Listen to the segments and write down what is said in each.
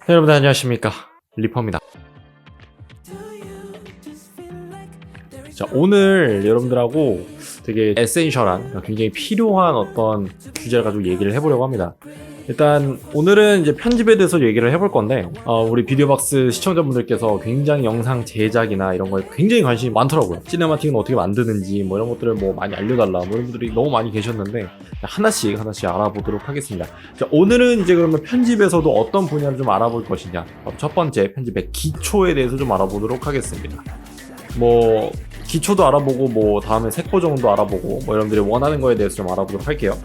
네, 여러분들 안녕하십니까, 리퍼입니다. 자, 오늘 여러분들하고 되게 에센셜한, 굉장히 필요한 어떤 주제를 가지고 얘기를 해보려고 합니다. 일단 오늘은 이제 편집에 대해서 얘기를 해볼 건데, 우리 비디오박스 시청자분들께서 굉장히 영상 제작이나 이런 거에 굉장히 관심이 많더라고요. 시네마틱은 어떻게 만드는지 뭐 이런 것들을 뭐 많이 알려달라 뭐 이런 분들이 너무 많이 계셨는데, 하나씩 알아보도록 하겠습니다. 자, 오늘은 이제 그러면 편집에서도 어떤 분야를 좀 알아볼 것이냐, 첫 번째 편집의 기초에 대해서 좀 알아보도록 하겠습니다. 뭐 기초도 알아보고 뭐 다음에 색보 정도 알아보고 뭐 여러분들이 원하는 거에 대해서 좀 알아보도록 할게요.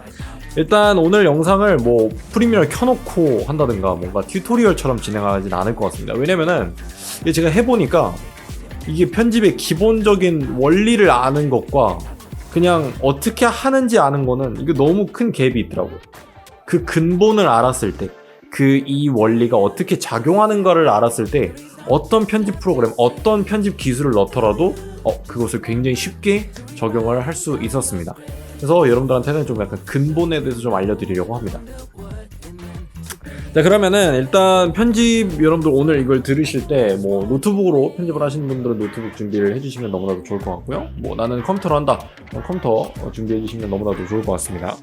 일단 오늘 영상을 뭐 프리미어를 켜놓고 한다든가 뭔가 튜토리얼처럼 진행하진 않을 것 같습니다. 왜냐면은 이게 제가 해보니까 이게 편집의 기본적인 원리를 아는 것과 그냥 어떻게 하는지 아는 거는 이게 너무 큰 갭이 있더라고요. 그 근본을 알았을 때, 그 이 원리가 어떻게 작용하는가를 알았을 때 어떤 편집 프로그램, 어떤 편집 기술을 넣더라도 그것을 굉장히 쉽게 적용을 할 수 있었습니다. 그래서 여러분들한테는 좀 약간 근본에 대해서 좀 알려드리려고 합니다. 자, 그러면은 일단 편집, 여러분들 오늘 이걸 들으실 때 뭐 노트북으로 편집을 하시는 분들은 노트북 준비를 해주시면 너무나도 좋을 것 같고요. 뭐 나는 컴퓨터로 한다, 컴퓨터 준비해 주시면 너무나도 좋을 것 같습니다.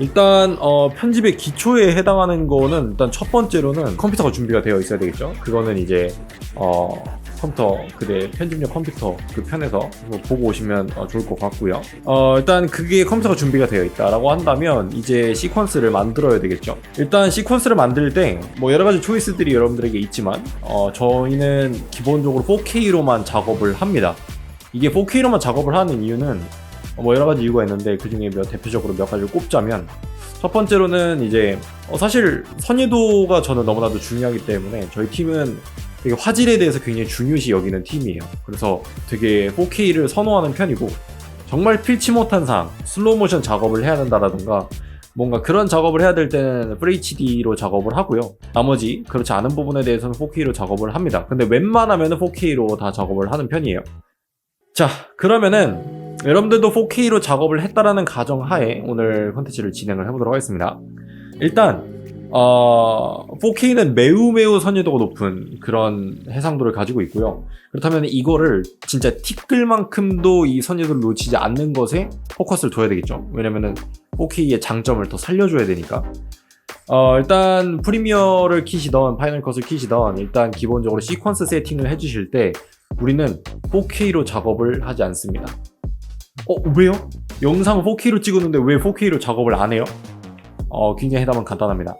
일단 편집의 기초에 해당하는 거는 일단 첫 번째로는 컴퓨터가 준비가 되어 있어야 되겠죠. 그거는 이제 컴퓨터, 그대 편집용 컴퓨터 그 편에서 보고 오시면 좋을 것 같고요. 일단 그게 컴퓨터가 준비가 되어 있다라고 한다면 이제 시퀀스를 만들어야 되겠죠. 일단 시퀀스를 만들 때 뭐 여러 가지 초이스들이 여러분들에게 있지만 저희는 기본적으로 4K로만 작업을 합니다. 이게 4K로만 작업을 하는 이유는 뭐 여러 가지 이유가 있는데 그 중에 대표적으로 몇 가지를 꼽자면, 첫 번째로는 이제 사실 선의도가 저는 너무나도 중요하기 때문에 저희 팀은 되게 화질에 대해서 굉장히 중요시 여기는 팀이에요. 그래서 되게 4K를 선호하는 편이고, 정말 필치 못한 사항, 슬로우 모션 작업을 해야 된다라든가 뭔가 그런 작업을 해야 될 때는 FHD로 작업을 하고요. 나머지 그렇지 않은 부분에 대해서는 4K로 작업을 합니다. 근데 웬만하면 4K로 다 작업을 하는 편이에요. 자, 그러면은 여러분들도 4K로 작업을 했다라는 가정하에 오늘 컨텐츠를 진행을 해보도록 하겠습니다. 일단 4K는 매우 선의도가 높은 그런 해상도를 가지고 있고요. 그렇다면 이거를 진짜 티끌만큼도 이 선의도를 놓치지 않는 것에 포커스를 둬야 되겠죠. 왜냐면은 4K의 장점을 더 살려줘야 되니까. 일단 프리미어를 키시던 파이널 컷을 키시던 일단 기본적으로 시퀀스 세팅을 해주실 때 우리는 4K로 작업을 하지 않습니다. 왜요? 영상을 4K로 찍었는데 왜 4K로 작업을 안 해요? 굉장히 해답은 간단합니다.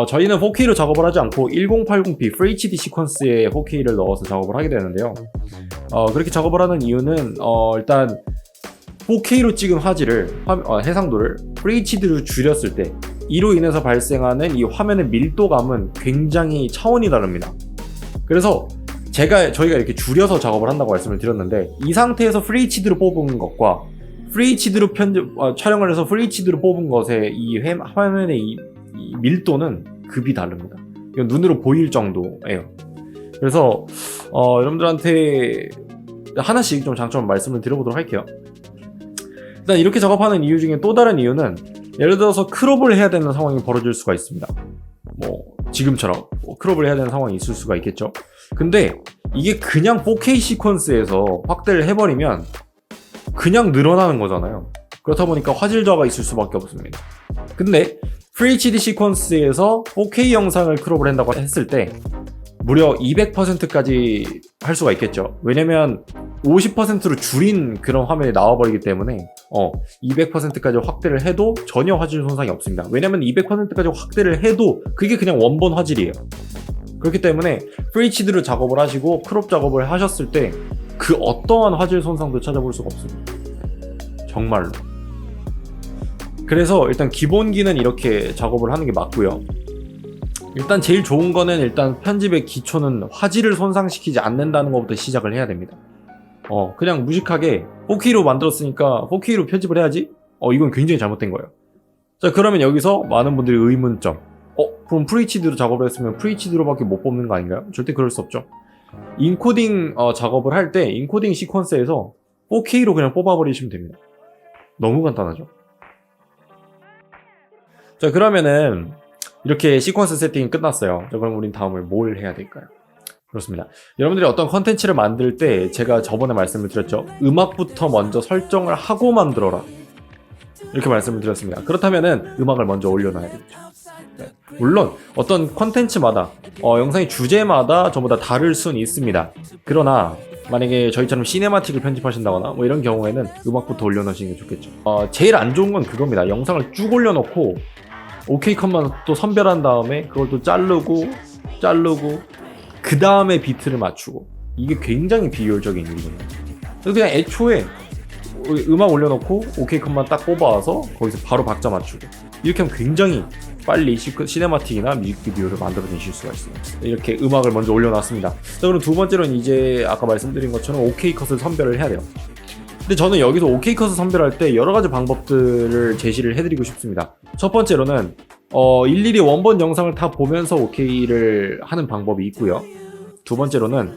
저희는 4K로 작업을 하지 않고 1080p FHD 시퀀스에 4K를 넣어서 작업을 하게 되는데요. 그렇게 작업을 하는 이유는 일단 4K로 찍은 화질을 해상도를 FHD로 줄였을 때 이로 인해서 발생하는 이 화면의 밀도감은 굉장히 차원이 다릅니다. 그래서 저희가 이렇게 줄여서 작업을 한다고 말씀을 드렸는데, 이 상태에서 FHD로 뽑은 것과 FHD로 촬영을 해서 FHD로 뽑은 것의 이 화면의 이 밀도는 급이 다릅니다. 이건 눈으로 보일 정도예요. 그래서 여러분들한테 하나씩 좀 장점을 말씀을 드려보도록 할게요. 일단 이렇게 작업하는 이유 중에 또 다른 이유는, 예를 들어서 크롭을 해야 되는 상황이 벌어질 수가 있습니다. 뭐 지금처럼 크롭을 해야 되는 상황이 있을 수가 있겠죠. 근데 이게 그냥 4K 시퀀스에서 확대를 해버리면 그냥 늘어나는 거잖아요. 그렇다 보니까 화질 저하가 있을 수밖에 없습니다. 근데 FHD 시퀀스에서 4K 영상을 크롭을 한다고 했을 때 무려 200%까지 할 수가 있겠죠. 왜냐면 50%로 줄인 그런 화면이 나와버리기 때문에 200%까지 확대를 해도 전혀 화질 손상이 없습니다. 왜냐면 200%까지 확대를 해도 그게 그냥 원본 화질이에요. 그렇기 때문에 FHD로 작업을 하시고 크롭 작업을 하셨을 때 그 어떠한 화질 손상도 찾아볼 수가 없습니다. 정말로. 그래서 일단 기본기는 이렇게 작업을 하는 게 맞고요. 일단 제일 좋은 거는 일단 편집의 기초는 화질을 손상시키지 않는다는 것부터 시작을 해야 됩니다. 그냥 무식하게 4K로 만들었으니까 4K로 편집을 해야지? 이건 굉장히 잘못된 거예요. 자, 그러면 여기서 많은 분들이 의문점. 그럼 FHD로 작업을 했으면 FHD로밖에 못 뽑는 거 아닌가요? 절대 그럴 수 없죠. 인코딩 작업을 할 때 인코딩 시퀀스에서 4K로 그냥 뽑아버리시면 됩니다. 너무 간단하죠? 자, 그러면은 이렇게 시퀀스 세팅이 끝났어요. 자, 그럼 우린 다음을 뭘 해야 될까요? 그렇습니다. 여러분들이 어떤 컨텐츠를 만들 때 제가 저번에 말씀을 드렸죠. 음악부터 먼저 설정을 하고 만들어라. 이렇게 말씀을 드렸습니다. 그렇다면은 음악을 먼저 올려놔야 되겠죠. 네. 물론 어떤 컨텐츠마다 영상의 주제마다 전부 다 다를 수는 있습니다. 그러나 만약에 저희처럼 시네마틱을 편집하신다거나 뭐 이런 경우에는 음악부터 올려놓으시는 게 좋겠죠. 제일 안 좋은 건 그겁니다. 영상을 쭉 올려놓고 오케이 컷만 또 선별한 다음에 그걸 또 자르고 그 다음에 비트를 맞추고, 이게 굉장히 비효율적인 일이거든요. 그래서 그냥 애초에 음악 올려놓고 오케이 컷만 딱 뽑아와서 거기서 바로 박자 맞추고, 이렇게 하면 굉장히 빨리 시네마틱이나 뮤직비디오를 만들어내실 수가 있어요. 이렇게 음악을 먼저 올려놨습니다. 자, 그럼 두 번째로는 이제 아까 말씀드린 것처럼 오케이 컷을 선별을 해야 돼요. 근데 저는 여기서 오케이 컷을 선별할 때 여러 가지 방법들을 제시를 해드리고 싶습니다. 첫 번째로는 일일이 원본 영상을 다 보면서 오케이를 하는 방법이 있고요. 두 번째로는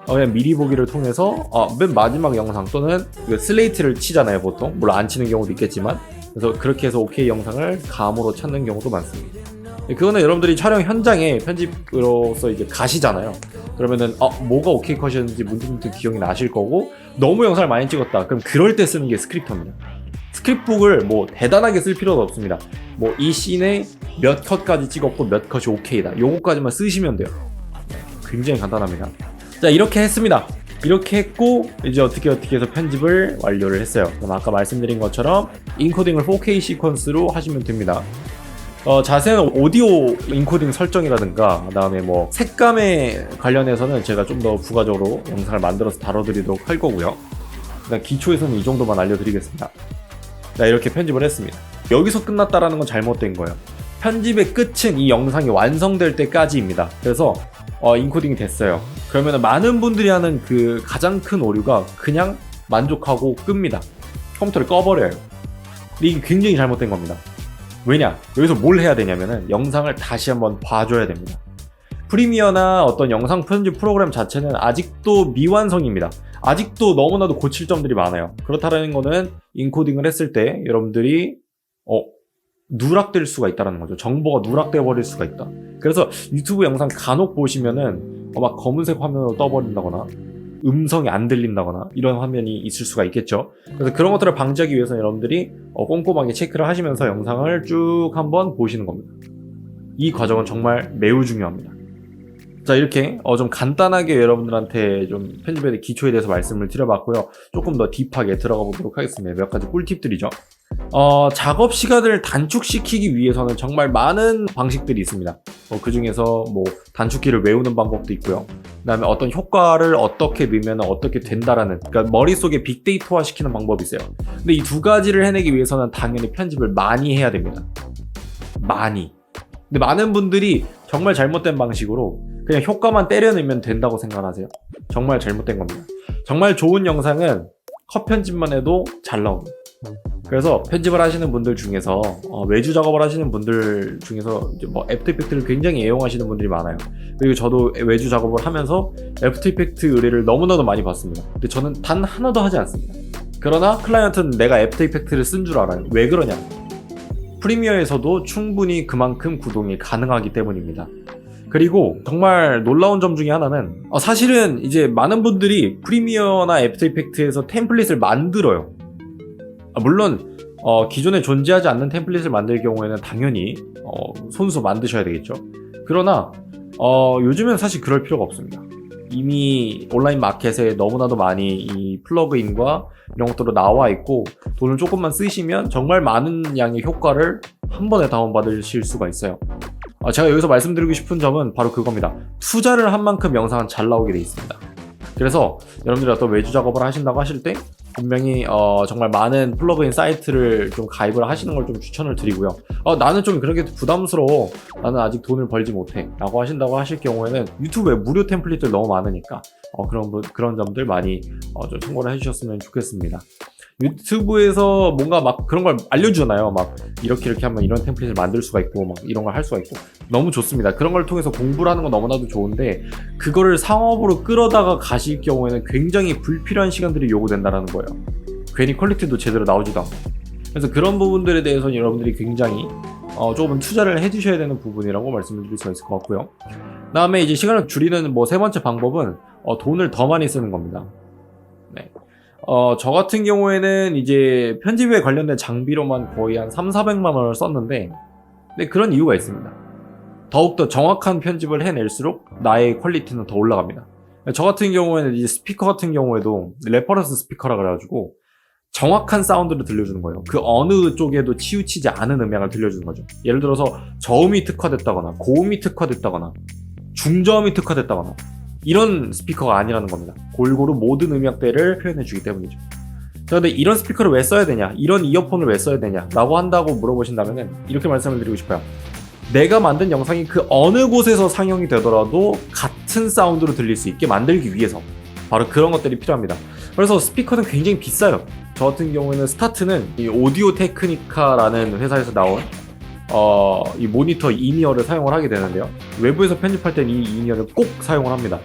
그냥 미리 보기를 통해서 맨 마지막 영상 또는 슬레이트를 치잖아요, 보통. 물론 안 치는 경우도 있겠지만, 그래서 그렇게 해서 오케이 영상을 감으로 찾는 경우도 많습니다. 그거는 여러분들이 촬영 현장에 편집으로서 이제 가시잖아요. 그러면은 뭐가 오케이 컷이었는지 문득문득 기억이 나실 거고, 너무 영상을 많이 찍었다 그럼 그럴 때 쓰는 게 스크립터입니다. 스크립북을 뭐 대단하게 쓸 필요가 없습니다. 뭐 이 씬에 몇 컷까지 찍었고 몇 컷이 오케이다, 요거까지만 쓰시면 돼요. 굉장히 간단합니다. 자, 이렇게 했습니다. 이렇게 했고 이제 어떻게 해서 편집을 완료를 했어요. 그럼 아까 말씀드린 것처럼 인코딩을 4K 시퀀스로 하시면 됩니다. 자세한 오디오 인코딩 설정이라든가 그다음에 뭐 색감에 관련해서는 제가 좀 더 부가적으로 영상을 만들어서 다뤄드리도록 할 거고요. 일단 기초에서는 이 정도만 알려드리겠습니다. 자, 이렇게 편집을 했습니다. 여기서 끝났다라는 건 잘못된 거예요. 편집의 끝은 이 영상이 완성될 때까지입니다. 그래서 인코딩이 됐어요. 그러면 많은 분들이 하는 그 가장 큰 오류가 그냥 만족하고 끕니다. 컴퓨터를 꺼버려요. 근데 이게 굉장히 잘못된 겁니다. 왜냐? 여기서 뭘 해야 되냐면은 영상을 다시 한번 봐줘야 됩니다. 프리미어나 어떤 영상 편집 프로그램 자체는 아직도 미완성입니다. 아직도 너무나도 고칠 점들이 많아요. 그렇다는 거는 인코딩을 했을 때 여러분들이 누락될 수가 있다는 거죠. 정보가 누락돼 버릴 수가 있다. 그래서 유튜브 영상 간혹 보시면은 막 검은색 화면으로 떠버린다거나 음성이 안 들린다거나 이런 화면이 있을 수가 있겠죠. 그래서 그런 것들을 방지하기 위해서 여러분들이 꼼꼼하게 체크를 하시면서 영상을 쭉 한번 보시는 겁니다. 이 과정은 정말 매우 중요합니다. 자, 이렇게 좀 간단하게 여러분들한테 좀 편집에 대해 기초에 대해서 말씀을 드려봤고요. 조금 더 딥하게 들어가 보도록 하겠습니다. 몇 가지 꿀팁들이죠. 작업 시간을 단축시키기 위해서는 정말 많은 방식들이 있습니다. 그 중에서 뭐 단축키를 외우는 방법도 있고요. 그 다음에 어떤 효과를 어떻게 넣으면 어떻게 된다라는, 그러니까 머릿속에 빅데이터화 시키는 방법이 있어요. 근데 이 두 가지를 해내기 위해서는 당연히 편집을 많이 해야 됩니다. 많이. 근데 많은 분들이 정말 잘못된 방식으로 그냥 효과만 때려내면 된다고 생각하세요. 정말 잘못된 겁니다. 정말 좋은 영상은 컷 편집만 해도 잘 나옵니다. 그래서 편집을 하시는 분들 중에서 외주 작업을 하시는 분들 중에서 이제 뭐 애프터 이펙트를 굉장히 애용하시는 분들이 많아요. 그리고 저도 외주 작업을 하면서 애프터 이펙트 의뢰를 너무나도 많이 받습니다. 근데 저는 단 하나도 하지 않습니다. 그러나 클라이언트는 내가 애프터 이펙트를 쓴 줄 알아요. 왜 그러냐? 프리미어에서도 충분히 그만큼 구동이 가능하기 때문입니다. 그리고 정말 놀라운 점 중에 하나는 사실은 이제 많은 분들이 프리미어나 애프터 이펙트에서 템플릿을 만들어요. 물론 기존에 존재하지 않는 템플릿을 만들 경우에는 당연히 손수 만드셔야 되겠죠. 그러나 요즘엔 사실 그럴 필요가 없습니다. 이미 온라인 마켓에 너무나도 많이 이 플러그인과 이런 것들로 나와 있고 돈을 조금만 쓰시면 정말 많은 양의 효과를 한 번에 다운받으실 수가 있어요. 제가 여기서 말씀드리고 싶은 점은 바로 그겁니다. 투자를 한 만큼 영상은 잘 나오게 돼 있습니다. 그래서 여러분들이 어떤 외주 작업을 하신다고 하실 때 분명히 정말 많은 플러그인 사이트를 좀 가입을 하시는 걸 좀 추천을 드리고요. 나는 좀 그런 게 부담스러워, 나는 아직 돈을 벌지 못해 라고 하신다고 하실 경우에는 유튜브에 무료 템플릿들 너무 많으니까 그런 점들 많이 좀 참고를 해주셨으면 좋겠습니다. 유튜브에서 뭔가 막 그런 걸 알려주잖아요. 막 이렇게 하면 이런 템플릿을 만들 수가 있고 막 이런 걸 할 수가 있고 너무 좋습니다. 그런 걸 통해서 공부를 하는 건 너무나도 좋은데 그거를 상업으로 끌어다가 가실 경우에는 굉장히 불필요한 시간들이 요구된다는 거예요. 괜히 퀄리티도 제대로 나오지도 않고. 그래서 그런 부분들에 대해서는 여러분들이 굉장히 조금 투자를 해주셔야 되는 부분이라고 말씀을 드릴 수가 있을 것 같고요. 다음에 이제 시간을 줄이는 뭐 세 번째 방법은 돈을 더 많이 쓰는 겁니다. 네. 저 같은 경우에는 이제 편집에 관련된 장비로만 거의 한 3,400만 원을 썼는데, 근데 그런 이유가 있습니다. 더욱더 정확한 편집을 해낼수록 나의 퀄리티는 더 올라갑니다. 저 같은 경우에는 이제 스피커 같은 경우에도 레퍼런스 스피커라 그래가지고 정확한 사운드를 들려주는 거예요. 그 어느 쪽에도 치우치지 않은 음향을 들려주는 거죠. 예를 들어서 저음이 특화됐다거나 고음이 특화됐다거나 중저음이 특화됐다거나 이런 스피커가 아니라는 겁니다. 골고루 모든 음역대를 표현해주기 때문이죠. 근데 이런 스피커를 왜 써야 되냐, 이런 이어폰을 왜 써야 되냐 라고 한다고 물어보신다면 이렇게 말씀을 드리고 싶어요. 내가 만든 영상이 그 어느 곳에서 상영이 되더라도 같은 사운드로 들릴 수 있게 만들기 위해서 바로 그런 것들이 필요합니다. 그래서 스피커는 굉장히 비싸요. 저 같은 경우에는 스타트는 이 오디오 테크니카라는 회사에서 나온 이 모니터 인이어를 사용을 하게 되는데요. 외부에서 편집할 땐 이 인이어를 꼭 사용을 합니다.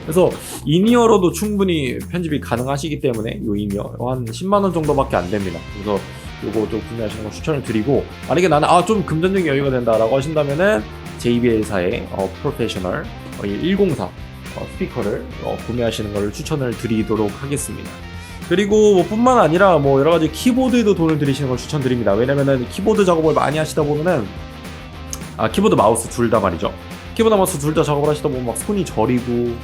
그래서 인이어로도 충분히 편집이 가능하시기 때문에 이 인이어 한 10만원 정도밖에 안 됩니다. 그래서 요거 좀 구매하시는 거 추천을 드리고, 만약에 나는 좀 금전적인 여유가 된다라고 하신다면은 JBL사의 프로페셔널 104 스피커를 구매하시는 걸 추천을 드리도록 하겠습니다. 그리고 뭐 뿐만 아니라 뭐 여러 가지 키보드에도 돈을 들이시는 걸 추천드립니다. 왜냐면은 키보드 작업을 많이 하시다 보면은 키보드 마우스 둘 다 말이죠. 키보드 마우스 둘 다 작업을 하시다 보면 막 손이 저리고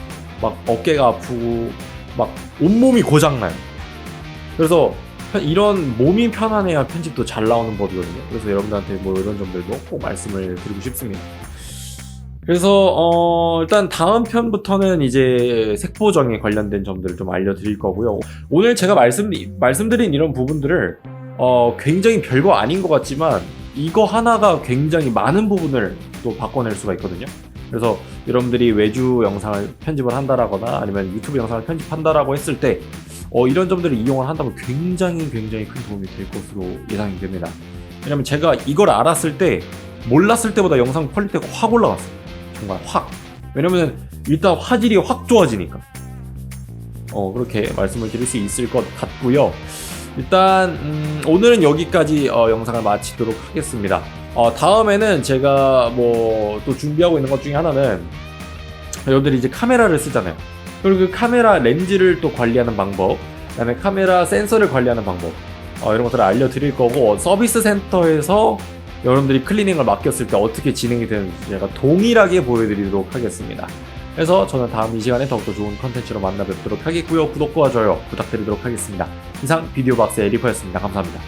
막 어깨가 아프고 막 온몸이 고장나요. 그래서 이런 몸이 편안해야 편집도 잘 나오는 법이거든요. 그래서 여러분들한테 뭐 이런 점들도 꼭 말씀을 드리고 싶습니다. 그래서 일단 다음 편부터는 이제 색보정에 관련된 점들을 좀 알려드릴 거고요. 오늘 제가 말씀드린 이런 부분들을 굉장히 별거 아닌 것 같지만 이거 하나가 굉장히 많은 부분을 또 바꿔낼 수가 있거든요. 그래서 여러분들이 외주 영상을 편집을 한다라거나 아니면 유튜브 영상을 편집한다라고 했을 때 이런 점들을 이용을 한다면 굉장히 큰 도움이 될 것으로 예상이 됩니다. 왜냐면 제가 이걸 알았을 때 몰랐을 때보다 영상 퀄리티가 확 올라갔어요. 정말 확. 왜냐면 일단 화질이 확 좋아지니까. 그렇게 말씀을 드릴 수 있을 것 같고요. 일단 오늘은 여기까지 영상을 마치도록 하겠습니다. 다음에는 제가 뭐 또 준비하고 있는 것 중에 하나는, 여러분들이 이제 카메라를 쓰잖아요. 그리고 그 카메라 렌즈를 또 관리하는 방법, 그다음에 카메라 센서를 관리하는 방법, 이런 것들을 알려드릴 거고, 서비스 센터에서 여러분들이 클리닝을 맡겼을 때 어떻게 진행이 되는지 제가 동일하게 보여드리도록 하겠습니다. 그래서 저는 다음 이 시간에 더욱더 좋은 컨텐츠로 만나 뵙도록 하겠고요. 구독과 좋아요 부탁드리도록 하겠습니다. 이상 비디오 박스의 리퍼였습니다. 감사합니다.